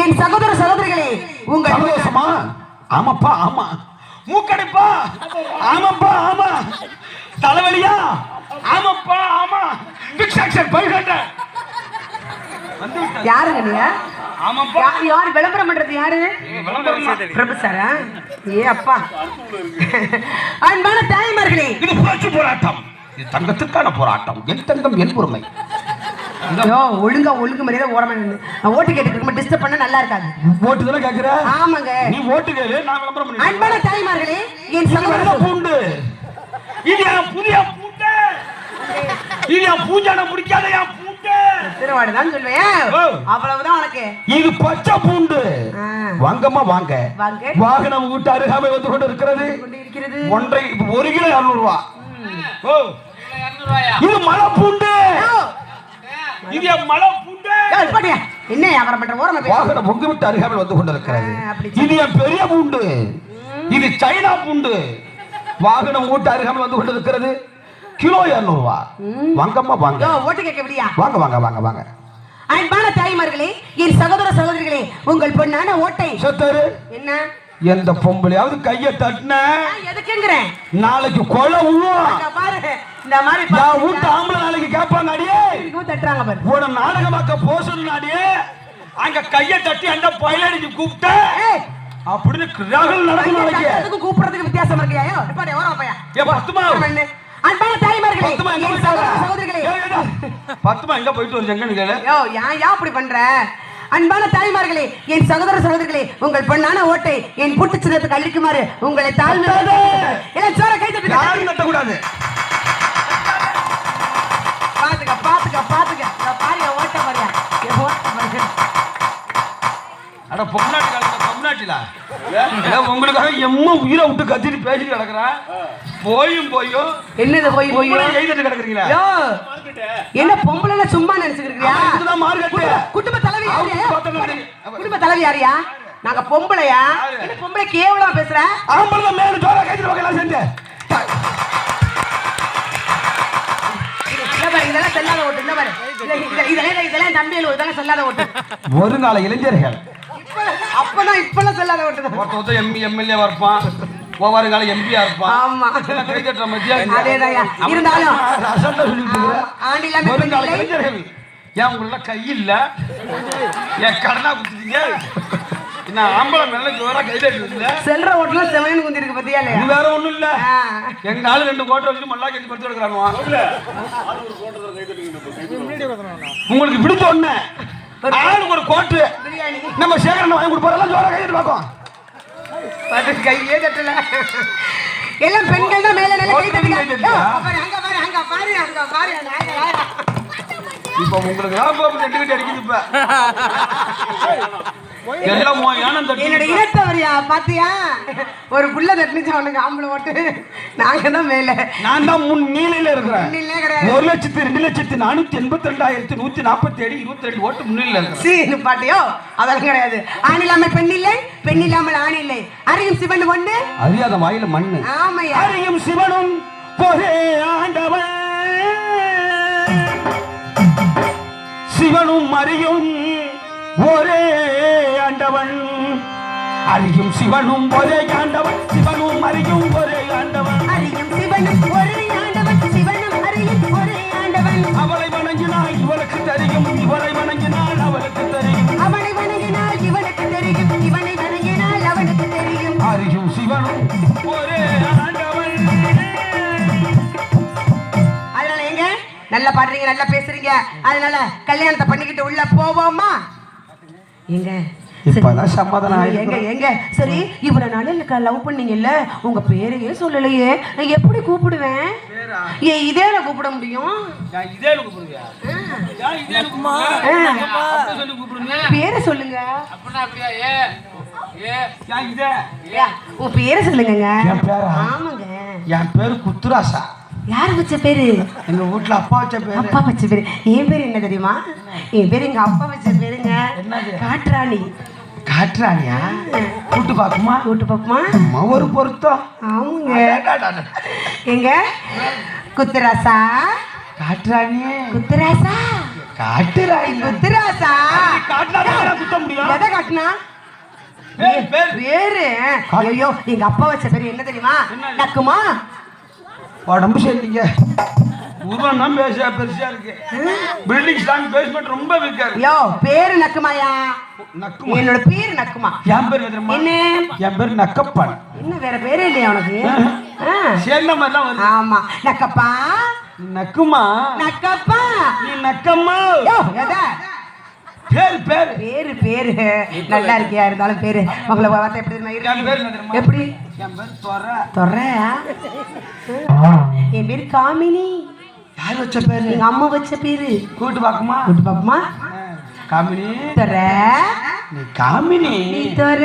என் சகோதர சகோதரிகளே உங்கள் சந்தோஷமா? ஆமாப்பா ஆமா. மூக்கடைப்பா? ஆமாப்பா ஆமா. தலைவலியா? ஆமாப்பா ஆமா. பிக்ஸாக்ஷன் பைகண்ட யாருங்க நீங்க? ஆமாப்பா. யார் விளம்பரம் பண்றது? யாரு? பிரபு சாரா? ஏ அப்பா. அன்பான தாய்மார்களே, இது புரட்சி போராட்டம். இது தங்கத்துக்கான போராட்டம். என் தங்கம் என் பொறுமை. ஒழுங்கு மரியாதை ஓரமா நின்னு ஓட்டு கேட்டுக்கு டிஸ்டர்ப் பண்ண நல்லா இருக்காது. ஓட்டு தானே கேக்குற? ஆமாங்க. நீ ஓட்டு கேளு, நான் விளம்பரம் பண்ணி. அன்பான தாய்மார்களே, என் சகோதர பூண்டு. இது என் புதிய பூண்டு. இது என் பூஞ்சான முடிக்காத என் பூண்டு. திருவாடு தான் சொல்வேன். அவ்வளவுதான் உனக்கு. இது பச்சை பூண்டு. வாங்கம்மா வாங்க. வாகனம் வீட்டு அருகாமை வந்து கொண்டு இருக்கிறது. ஒன்றை 1 கிலோ 200 ரூபாய். இது மலை பூண்டு. இது மலை பூண்டு. என்ன வியாபாரம் பண்ற? ஓரமா வாகனம் உங்க வீட்டு அருகாமை வந்து கொண்டு இருக்கிறது. இது என் பெரிய பூண்டு. இது சைனா பூண்டு. வாகனம் வீட்டு அருகாமை வந்து கொண்டு இருக்கிறது. கிலோ 200 ரூபாய். வாங்கம்மா வாங்க. ஓட்டு கேட்க விடியா? வாங்க வாங்க வாங்க வாங்க. அன்பான தாய்மார்களே, என் சகோதர சகோதரிகளே, உங்கள் பொண்ணான ஓட்டை சத்தரு. என்ன? எந்த பொம்பளையாவது கைய தட்டின எதுக்குங்கறேன்? நாளைக்கு கொலை விழும். பாரு இந்த மாதிரி நான் வீட்டு ஆம்பளை நாளைக்கு கேட்பாங்க. அடியே தட்டுறாங்க பாரு. உன நாடகமாக்க போசணும். அடியே அங்க கைய தட்டி அந்த பயிலடிக்கு கூப்பிட்ட அப்படின்னு கிராகல் நடக்கும். நாளைக்கு அதுக்கு கூப்பிடுறதுக்கு வித்தியாசம் இருக்கியா? பாரு ஓரமா பையா. ஏ பத்துமா. அன்பான தாய்மார்களே, என் சகோதர சகோதரிகளே, பத்துமா எங்க போயிட்டு வரீங்க? நீங்க யா அப்படி பண்ற? அன்பான தாய்மார்களே, என் சகோதர சகோதரிகளே, உங்கள் பொண்ணான ஓட்டை என் புட்டு சின்னத்துக்கு அழிக்குமாறு உங்களை தாழ்மை சோர கை தட்டு. யாரும் கட்டக்கூடாது. பாத்துக்க பாத்துக்க பாத்துக்க. பாரியா ஓட்ட பாரியா. அட பொம்னாட்டி காலத்துல பொம்னாட்டில உங்களுக்காக எம்ம உயிரை விட்டு கத்திட்டு பேசிட்டு கிடக்குறா. போயும் என்னது போய் எழுதிட்டு கிடக்குறீங்களா? என்ன பொம்பளை சும்மா நினைச்சுக்கிறியா? குடும்ப தலைவி குடும்ப தலைவி யாரியா? நாங்க பொம்பளையா? என்ன பொம்பளை கேவலமா பேசுற? ஆம்பளை மேல ஜோரா கைது வகையெல்லாம் செஞ்சு இதெல்லாம் செல்லாத ஓட்டு. இந்த பாரு, இதெல்லாம் தம்பியில் இதெல்லாம் செல்லாத ஓட்டு. வருங்கால இளைஞர்கள் அப்பதான் இப்பெல்லாம் செல்லாத ஓட்டு. ஒருத்தர் எம்எல்ஏ இருப்பான், ஒவ்வொரு காலம் எம்பியா இருப்பான். ஆமா கைதட்டுற மத்தியா இருந்தாலும் வருங்கால இளைஞர்கள். ஏன் உங்கள கை இல்ல? என் கடனா குடுத்தீங்க. நான் ஆம்பளை மேல ஜோரா கைதட்டு செல்ற ஓட்டுல செவன் குந்தி இருக்கு பத்தியா? இது வேற ஒண்ணும் இல்ல. எங்க ஆளு 2 கோட்டை வச்சு மல்லா கட்டி படுத்து எடுக்கிறானுவா. உங்களுக்கு பிடிச்ச ஒண்ணு ஆளுக்கு ஒரு கோட்டு பிரியாணி நம்ம சேகரன் வாங்கி கொடுப்பாரெல்லாம் ஜோரா கைதட்டு பார்க்கும். கையே தட்டல. எல்லாம் பெண்கள் தான் மேல கை தட்டுங்க. அங்க பாரு. இப்ப உங்களுக்கு ஞாபகம் தட்டுக்கிட்டு அடிக்குது. இப்ப எல்லாம் என்னோட இனத்தவரியா பாத்தியா? ஒரு புள்ள தட்டுச்சு அவனுக்கு ஆம்பளை ஓட்டு. நாங்க தான் மேல. நான் தான் முன்னிலையில இருக்கிறேன். 1,02,482,147 22 ஓட்டு முன்னிலையில இருக்கிறேன். சீனு பாட்டியோ அதெல்லாம் கிடையாது. ஆண் இல்லாமல் பெண் இல்லை, பெண் இல்லாமல் ஆண் இல்லை. அறியும் சிவன் ஒண்ணு, அறியாத வாயில மண்ணு. ஆமையா. அறியும் சிவனும் ஒரே ஆண்டவன், சிவனும் அறியும் ஒரே ஆண்டவன். அறியும் சிவனும் ஒரே ஆண்டவன், சிவனும் அறியும் ஒரே ஆண்டவன். அறியும் சிவனும் ஒரே ஆண்டவன், சிவனும் அறியும் ஒரே ஆண்டவன். அவளை வணங்கினால் இவளுக்கு தெரியும், இவளை வணங்கினால் அவளுக்கு தெரியும். அவனை வணங்கினால் இவனுக்கு தெரியும், இவனை வணங்கினால் அவனுக்கு தெரியும். அறியும் சிவனும் ஒரே ஆண்டவன். அதனால எங்க நல்லா பாடுறீங்க, நல்லா பேசுறீங்க. அதனால கல்யாணத்தை பண்ணிக்கிட்டு உள்ள போவோமா? எங்க இப்பதான் சமாதானம். எங்க சரி, இவ்வளவு நாள் எனக்கு லவ் பண்ணீங்கல்ல, உங்க பேரையே சொல்லலையே, நான் எப்படி கூப்பிடுவேன்? இதே நான் கூப்பிட முடியும்? பேரை சொல்லுங்க. உங்க பேரை சொல்லுங்க. ஆமாங்க, என் பேரு குத்துராசா. யாரு வச்ச பேரு? எங்க வீட்டுல அப்பா வச்ச பேரு. அப்பா வச்ச பேரு. என் பேரு என்ன தெரியுமா? என் பேரு எங்க அப்பா வச்ச பேருங்க. காற்றாணி. காற்றாணியா? கூட்டு பாக்குமா? கூட்டு பாக்குமா? ஒரு பொருத்தம். ஆமாங்க. எங்க குத்துராசா? காற்றாணி. குத்துராசா? காட்டுறாய். குத்துராசா? காட்டுறாங்க குத்த முடியும். எதை காட்டினா பேரு? ஐயோ எங்க அப்பா வச்ச பேரு என்ன தெரியுமா? நக்குமா. உடம்பு சரிங்க, உருவம் தான் பெருசா இருக்கு. பில்டிங் ஸ்ட்ராங், பேஸ்மெண்ட் ரொம்ப வீக்கா இருக்கு. யோ பேரு நக்குமாயா? நக்குமா. என்னோட பேரு நக்குமா. என் பேரு தெரியுமா? என்ன? என் பேரு நக்கப்பன். என்ன வேற பேரே இல்லையா உனக்கு? சேர்ந்த மாதிரி தான் வருது. ஆமா நக்கப்பா. நக்குமா. நக்கப்பா. நீ நக்கம்மா. யோ எதை பேரு பேரு பேரு பேரு நல்லா இருக்கியா? இருந்தாலும் பேரு உங்களை வார்த்தை எப்படி தெரியுமா? எப்படி? என் பேரு தொர. தொறையா? என் பேரு காமினி. யார் வச்ச பேரு? எங்க அம்மா வச்ச பேரு. கூட்டு பாக்குமா? கூட்டு பாக்குமா? காமினி. தொர. நீ காமினி. நீ தொர.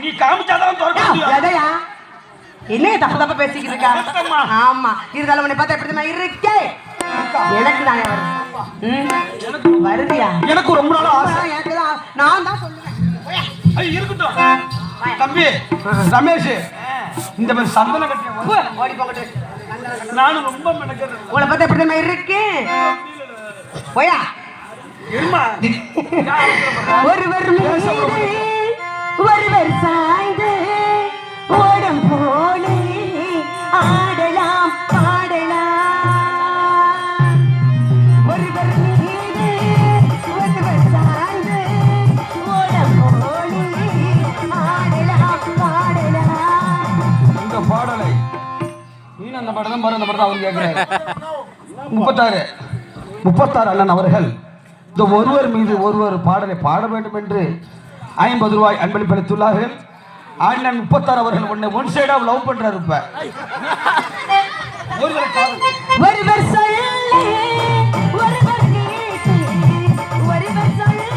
நீ காமிச்சாதான் தொர முடியும். எதையா? என்ன தப்பு தப்பா பேசிக்கிட்டு இருக்கா? ஆமா இருந்தாலும் உன்னை பார்த்தா எப்படி தெரியுமா இருக்கே? எனக்கு தானே வருதியா? எனக்கு ரொம்ப நாள் ஆசை. நான் தான் சொல்லுவேன். இருக்கட்டும் தம்பி ரமேஷ், இந்த மாதிரி சந்தன கட்டிய ஓடி போகட்டு. நானும் ரொம்ப மெனக்கிறேன். உங்களை பார்த்தா எப்படி தெரியுமா இருக்கேன்? போயா ஒருவர் ஒருவர் சாய்ந்து ஓடம் போலே ஆடலாம் பாடலாம். ஒருவர் மீது ஒருவர் சாய்ந்து ஓடம் போலே ஆடலாம் பாடலாம். இந்த பாடலை நீ அந்த பாடம் பாரு, அந்த பாடம் அவர் கேட்கிறார். 36 அண்ணன் அவர்கள் இந்த ஒருவர் மீது ஒருவர் பாடலை பாட வேண்டும் என்று 50 ரூபாய் அன்பளிப்பு அளித்துள்ளார்கள். அண்ணன் 36 அவர்கள் உன்னை ஒன் சைடா லவ் பண்றாரு. இப்ப ஒருவர் சொல்லே ஒருவர் கேட்டு, ஒருவர் சொல்லே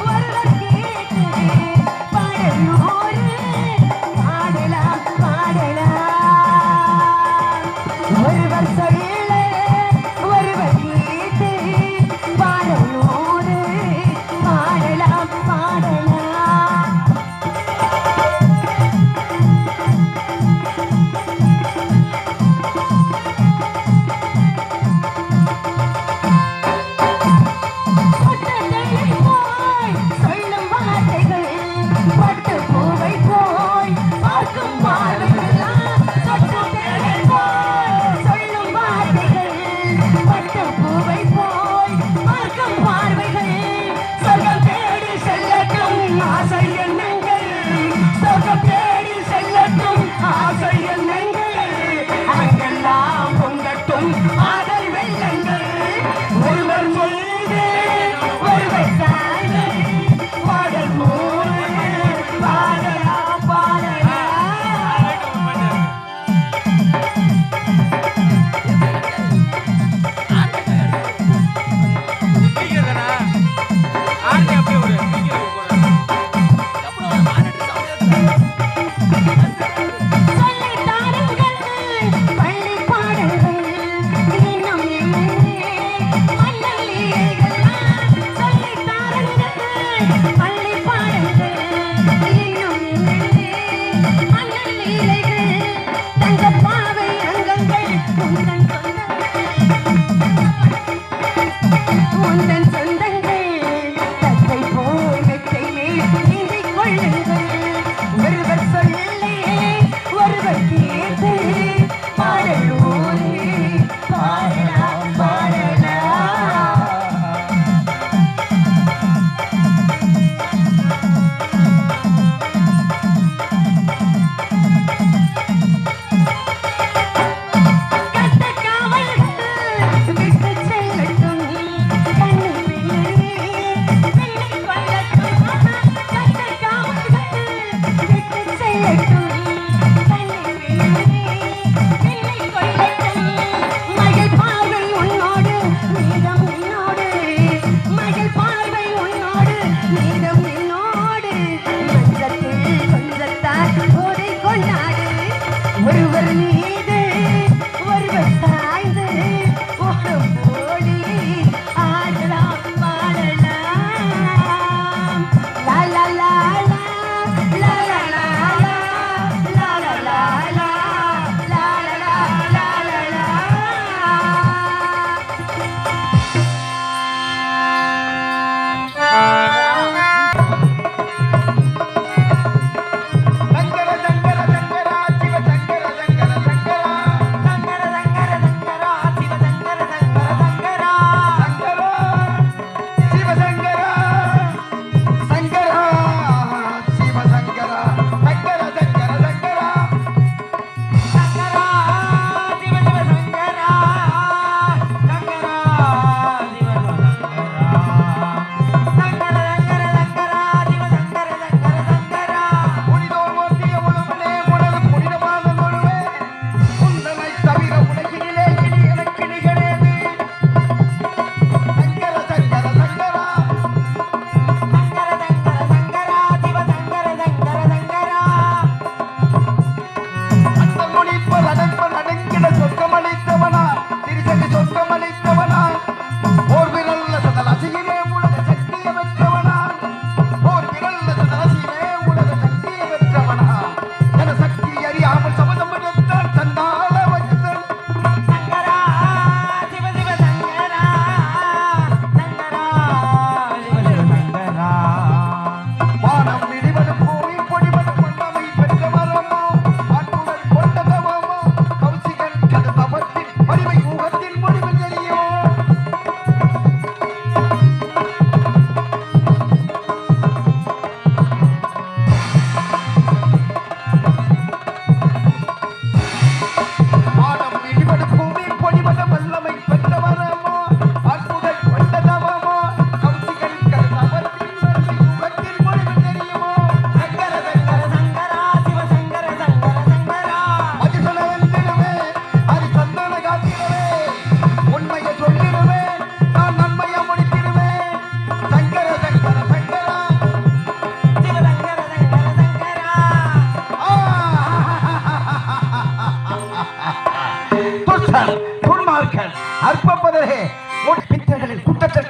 ஒருவர் கேட்டு பாடலோடு பாடலாம் பாடலாம். ஒருவர் சொல்லே ஒருவர் கேட்டு பாடலோடு பாடலாம் பாடலாம்.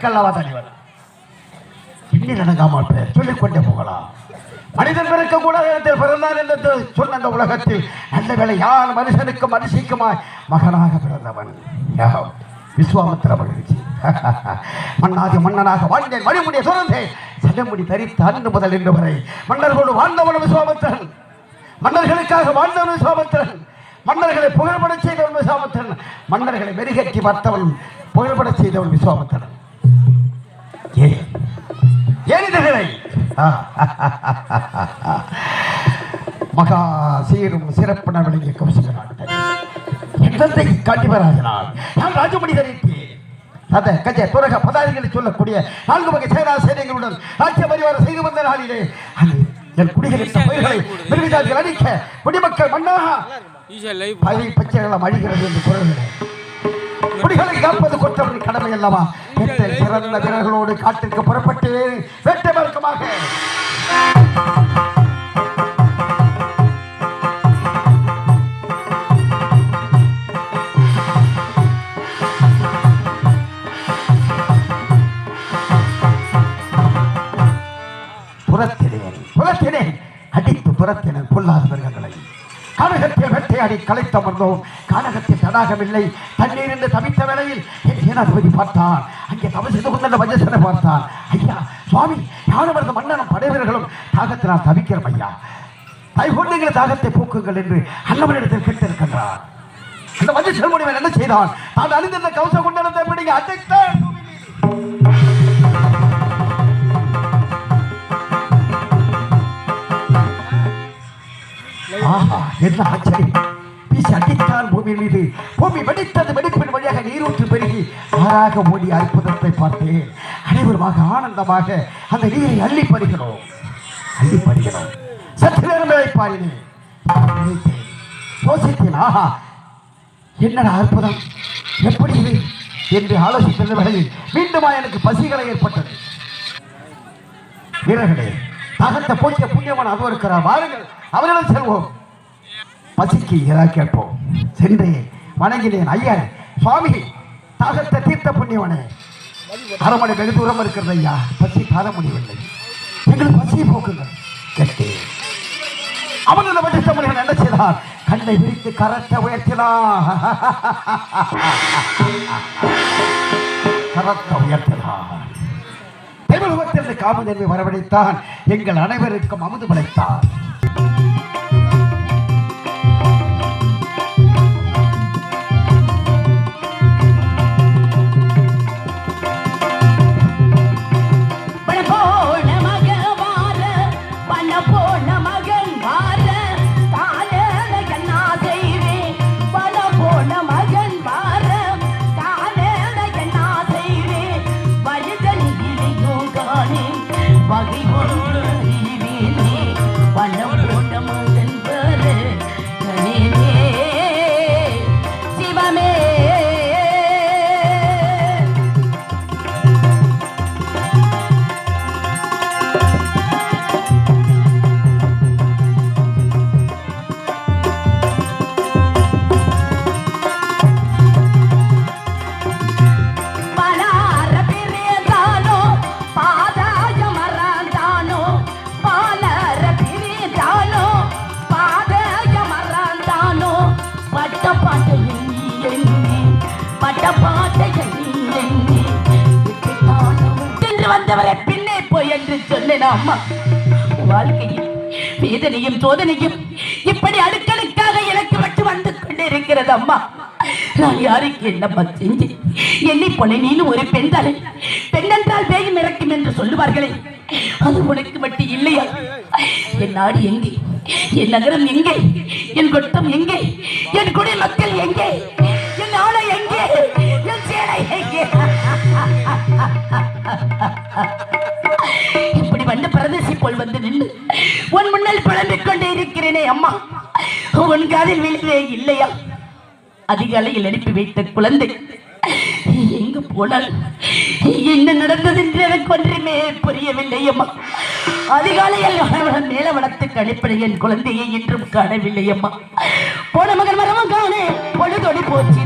அல்லவா தலைவர். எண்ணி நடங்காமல் பெயர் சொல்லிக்கொண்டே போகலாம். மனிதன் பிறக்கக்கூடாத இடத்தில் பிறந்தான் என்று சொன்ன அந்த உலகத்தில் நல்ல வேளை யார் மனுஷனுக்கு மனுஷிக்குமாய் மகனாக பிறந்தவன் விஸ்வாமித்திர மகிழ்ச்சி. மன்னாதி மன்னனாக வாழ்ந்தேன், மணிமுடியை சுரந்தேன், சடமுடி தரித்து அன்று முதல் இன்று வரை மன்னர்களோடு வாழ்ந்தவன் விஸ்வாமித்திரன், மன்னர்களுக்காக வாழ்ந்தவன் விஸ்வாமித்திரன், மன்னர்களை புகழ்பட செய்தவன் விஸ்வாமித்திரன், மன்னர்களை மெருகேற்றி பார்த்தவன் புகழ்பட செய்தவன் விஸ்வாமித்திரன். ஏனிதர்களை மகா சீரும் சிறப்புன விளங்கிய கௌசிக நாட்டை என் தந்தை காட்டிவராஜனால் நான் ராஜமணி தரித்தேன். அந்த கஜ துரக பதாதிகளை சொல்லக்கூடிய 4 வகை சேனா சேனைகளுடன் ராஜ்ய பரிவாரம் செய்து வந்த நாளிலே என் குடிகளின் பயிர்களை விருவிஜாதிகள் அழிக்க குடிமக்கள் மண்ணாக பச்சைகளம் அழிகிறது என்று குரல்கிறேன். குடிகளை காப்பது கொற்றவரின் கடமை அல்லவா? சிறந்த வீரர்களோடு காட்டிற்கு புறப்பட்டு வேட்டை மார்க்கமாக புறத்தினேன் அடித்து புறத்தினர் பொல்லாத மிருகங்களை கானகத்தில் வேட்டையாடி களைத்தமர்ந்தோம். கானகத்தில் தடாகமில்லை, தண்ணீர் என்று தவித்த வேளையில் என் சேனாதிபதி பார்த்தான். அங்கே தவறு செய்து கொண்ட வஜசனை பார்த்தான். ஐயா சுவாமி, யாரும் அந்த மன்னனும் படைவீரர்களும் தாகத்தினால் தவிக்கிறோம் ஐயா, தைகொண்டுங்கிற தாகத்தை போக்குங்கள் என்று அண்ணவனிடத்தில் கேட்டிருக்கின்றார். அந்த வஜசன் முனிவன் என்ன செய்தான்? தான் அணிந்த கவசம் கொண்டிருந்த பிடிங்க அதைத்தான் என்ன ஆச்சரியம்! வீசி அடித்தான் பூமி மீது. பூமி வெடித்தது. வெடிப்பின் வழியாக நீரூற்று பெருகி ஆறாக ஓடி அற்புதத்தை பார்த்தேன். அனைவருமாக ஆனந்தமாக அந்த நீரை அள்ளி பறிகிறோம். சற்று நேரம் பாடினேன், யோசித்தேன். ஆஹா, என்னடா அற்புதம், எப்படி இது என்று ஆலோசித்த வேளையில் மீண்டுமா எனக்கு பசிகளை ஏற்பட்டது. வீரர்களே, தாகத்தை போக்கிய புண்ணியவன் அது இருக்கிறார், வாருங்கள் அவரிடம் செல்வோம். பசிக்கு ஏதாவது கேட்போம். சென்றேன், வணங்கினேன். ஐயா சுவாமி, தாகத்தை தீர்த்த புண்ணியவனே, அரமனை வெகு தூரம் இருக்கிறது ஐயா, பசி தார முடியவில்லை, எங்களுக்கு பசியை போக்குங்கள் கேட்டேன். அவன் அந்த வட்டித்த முனிவன் என்ன செய்தான்? கண்ணை விரித்து கரத்தை உயர்த்தினான். தேவலோகத்தில் காமதேவி வரவழைத்தான். எங்கள் அனைவருக்கும் அமுது படைத்தான். பின்னே போய் என்று சொன்னேன் அம்மா. வாழ்க்கையில் வேதனையும் சோதனையும் இப்படி அடுக்களுக்காக எனக்கு விட்டு வந்து கொண்டிருக்கிறது அம்மா. நான் யாருக்கு என்னப்பா செஞ்சேன்? என்னை போல நீனும் ஒரு பெண் தானே? பெண் என்றால் பேயும் இறக்கும் என்று சொல்லுவார்களே, அது உனக்கு மட்டும் இல்லையா? என் நாடு எங்கே? என் நகரம் எங்கே? என் கொட்டம் எங்கே? என் குடி மக்கள் எங்கே? என் ஆடை எங்கே? என் சேனை எங்கே? இப்படி வந்த பிரதேசி போல் வந்து நின்று உன் முன்னால் புலம்பிக் கொண்டே இருக்கிறேனே அம்மா, உன் காதில் விழுவே இல்லையா? அதிகாலையில் அனுப்பி வைத்த குழந்தை எங்கு போனால் என்ன நடந்தது என்று எனக்கு ஒன்றுமே புரியவில்லை அம்மா. அதிகாலையில் மேல வளர்த்து அனுப்பின என் குழந்தையை என்றும் காணவில்லை அம்மா. போன மகன் மரமும் காணே பொழுதொடி போச்சு.